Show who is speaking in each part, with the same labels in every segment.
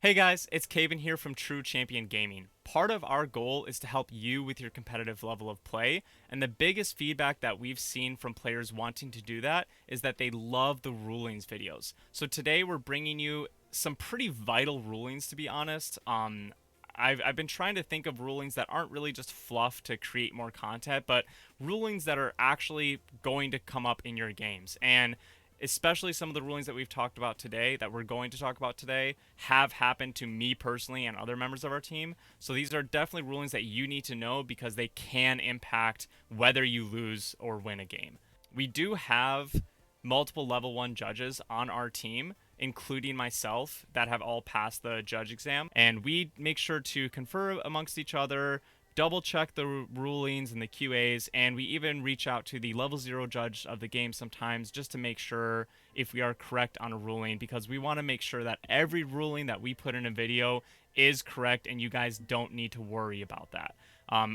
Speaker 1: Hey guys, it's Caban here from True Champion Gaming. Part of our goal is to help you with your competitive level of play, and the biggest feedback that we've seen from players wanting to do that is that they love the rulings videos. So today we're bringing you some pretty vital rulings, to be honest. I've been trying to think of rulings that aren't really just fluff to create more content, but rulings that are actually going to come up in your games. And especially some of the rulings that we've talked about today, that we're going to talk about today, have happened to me personally and other members of our team. So these are definitely rulings that you need to know because they can impact whether you lose or win a game. We do have multiple level 1 judges on our team, including myself, that have all passed the judge exam. And we make sure to confer amongst each other, double check the rulings and the QAs, and we even reach out to the level 0 judge of the game sometimes just to make sure if we are correct on a ruling, because we want to make sure that every ruling that we put in a video is correct and you guys don't need to worry about that.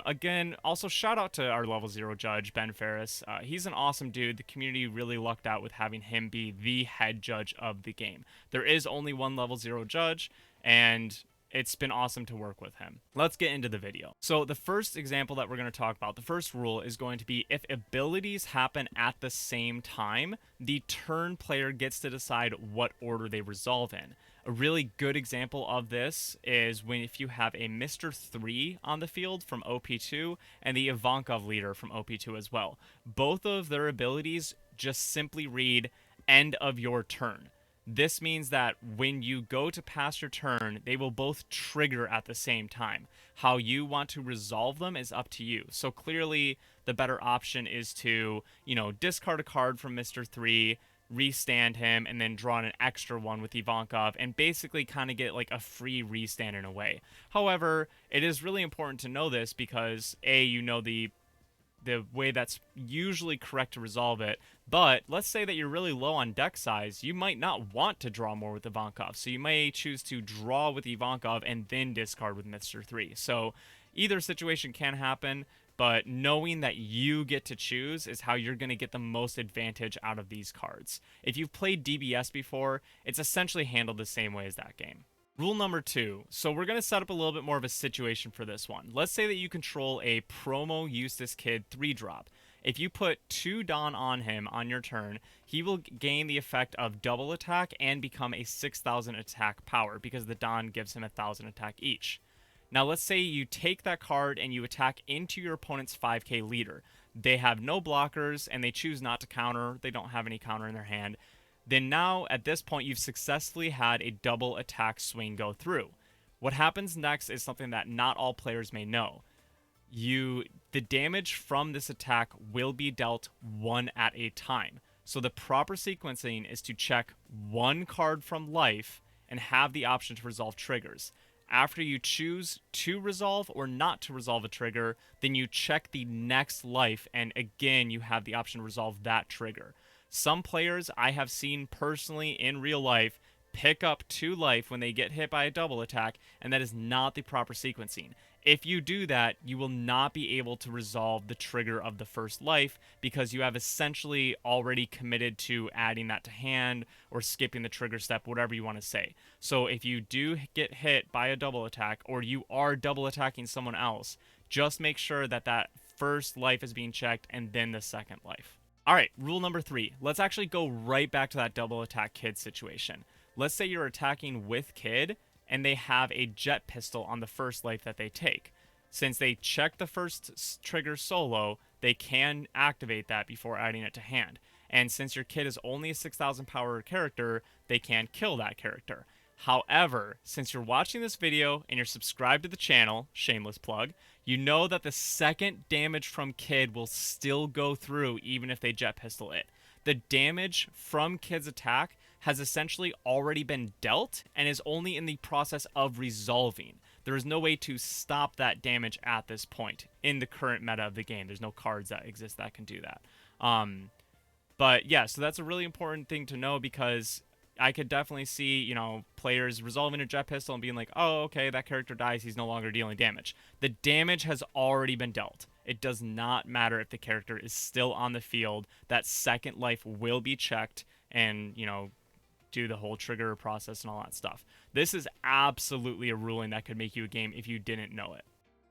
Speaker 1: Again, also shout out to our level 0 judge, Ben Ferris. He's an awesome dude. The community really lucked out with having him be the head judge of the game. There is only one level 0 judge, and it's been awesome to work with him. Let's get into the video. So the first example that we're going to talk about, the first rule, is going to be if abilities happen at the same time, the turn player gets to decide what order they resolve in. A really good example of this is when if you have a Mr. 3 on the field from OP2 and the Ivankov leader from OP2 as well. Both of their abilities just simply read end of your turn. This means that when you go to pass your turn, they will both trigger at the same time. How you want to resolve them is up to you. So clearly, the better option is to, discard a card from Mr. 3, restand him, and then draw an extra one with Ivankov, and basically kind of get like a free restand in a way. However, it is really important to know this because, A, the way that's usually correct to resolve it. But let's say that you're really low on deck size, you might not want to draw more with Ivankov. So you may choose to draw with Ivankov and then discard with Mr. 3. So either situation can happen, but knowing that you get to choose is how you're going to get the most advantage out of these cards. If you've played DBS before, it's essentially handled the same way as that game. Rule number 2. So we're going to set up a little bit more of a situation for this one. Let's say that you control a Promo Eustace Kid 3-drop. If you put 2 Dawn on him on your turn, he will gain the effect of double attack and become a 6,000 attack power because the Dawn gives him 1,000 attack each. Now let's say you take that card and you attack into your opponent's 5k leader. They have no blockers and they choose not to counter. They don't have any counter in their hand. Then now, at this point, you've successfully had a double attack swing go through. What happens next is something that not all players may know. The damage from this attack will be dealt one at a time. So the proper sequencing is to check one card from life and have the option to resolve triggers. After you choose to resolve or not to resolve a trigger, then you check the next life, and again, you have the option to resolve that trigger. Some players I have seen personally in real life pick up 2 life when they get hit by a double attack, and that is not the proper sequencing. If you do that, you will not be able to resolve the trigger of the first life because you have essentially already committed to adding that to hand or skipping the trigger step, whatever you want to say. So if you do get hit by a double attack or you are double attacking someone else, just make sure that that first life is being checked and then the second life. Alright, rule number 3. Let's actually go right back to that double attack Kid situation. Let's say you're attacking with Kid, and they have a jet pistol on the first life that they take. Since they check the first trigger solo, they can activate that before adding it to hand. And since your Kid is only a 6,000 power character, they can kill that character. However, since you're watching this video and you're subscribed to the channel, shameless plug, you know that the second damage from Kid will still go through even if they jet pistol it. The damage from Kid's attack has essentially already been dealt and is only in the process of resolving. There is no way to stop that damage at this point in the current meta of the game. There's no cards that exist that can do that. But yeah, so that's a really important thing to know because I could definitely see, players resolving a jet pistol and being like, oh, okay, that character dies, he's no longer dealing damage. The damage has already been dealt. It does not matter if the character is still on the field. That second life will be checked and, do the whole trigger process and all that stuff. This is absolutely a ruling that could make you a game if you didn't know it.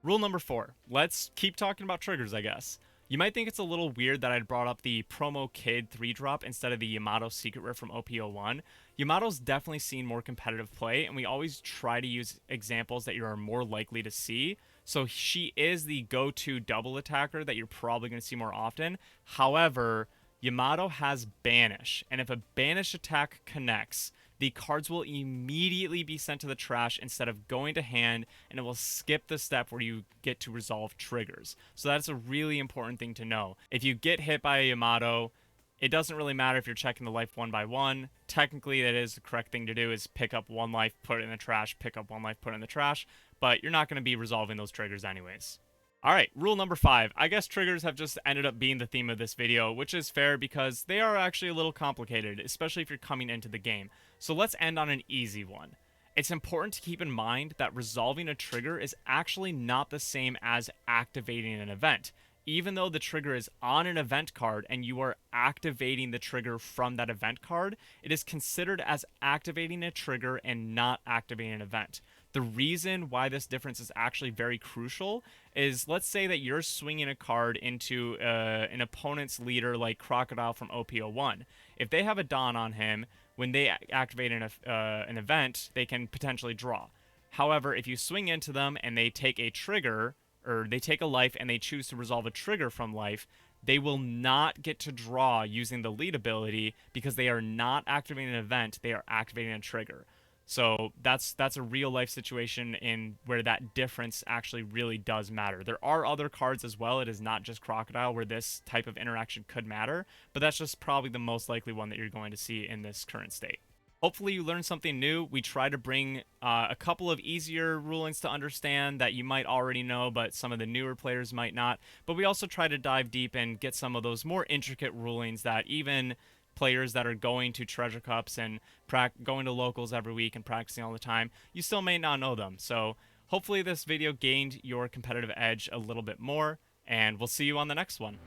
Speaker 1: Rule number 4. Let's keep talking about triggers, I guess. You might think it's a little weird that I'd brought up the Promo Kid 3-drop instead of the Yamato Secret Rare from OP01. Yamato's definitely seen more competitive play, and we always try to use examples that you are more likely to see. So she is the go-to double attacker that you're probably going to see more often. However, Yamato has Banish, and if a Banish attack connects, the cards will immediately be sent to the trash instead of going to hand, and it will skip the step where you get to resolve triggers. So that's a really important thing to know. If you get hit by a Yamato, it doesn't really matter if you're checking the life one by one. Technically, that is the correct thing to do, is pick up 1 life, put it in the trash, pick up 1 life, put it in the trash, but you're not going to be resolving those triggers anyways. Alright, rule number 5. I guess triggers have just ended up being the theme of this video, which is fair because they are actually a little complicated, especially if you're coming into the game. So let's end on an easy one. It's important to keep in mind that resolving a trigger is actually not the same as activating an event. Even though the trigger is on an event card and you are activating the trigger from that event card, it is considered as activating a trigger and not activating an event. The reason why this difference is actually very crucial is, let's say that you're swinging a card into an opponent's leader like Crocodile from OP01. If they have a Dawn on him, when they activate an event, they can potentially draw. However, if you swing into them and they take a trigger, or they take a life and they choose to resolve a trigger from life, they will not get to draw using the lead ability because they are not activating an event, they are activating a trigger. So that's a real life situation in where that difference actually really does matter. There are other cards as well. It is not just Crocodile where this type of interaction could matter, but that's just probably the most likely one that you're going to see in this current state. Hopefully you learned something new. We try to bring a couple of easier rulings to understand that you might already know, but some of the newer players might not. But we also try to dive deep and get some of those more intricate rulings that even players that are going to treasure cups and going to locals every week and practicing all the time, you still may not know them. So hopefully this video gained your competitive edge a little bit more, and we'll see you on the next one.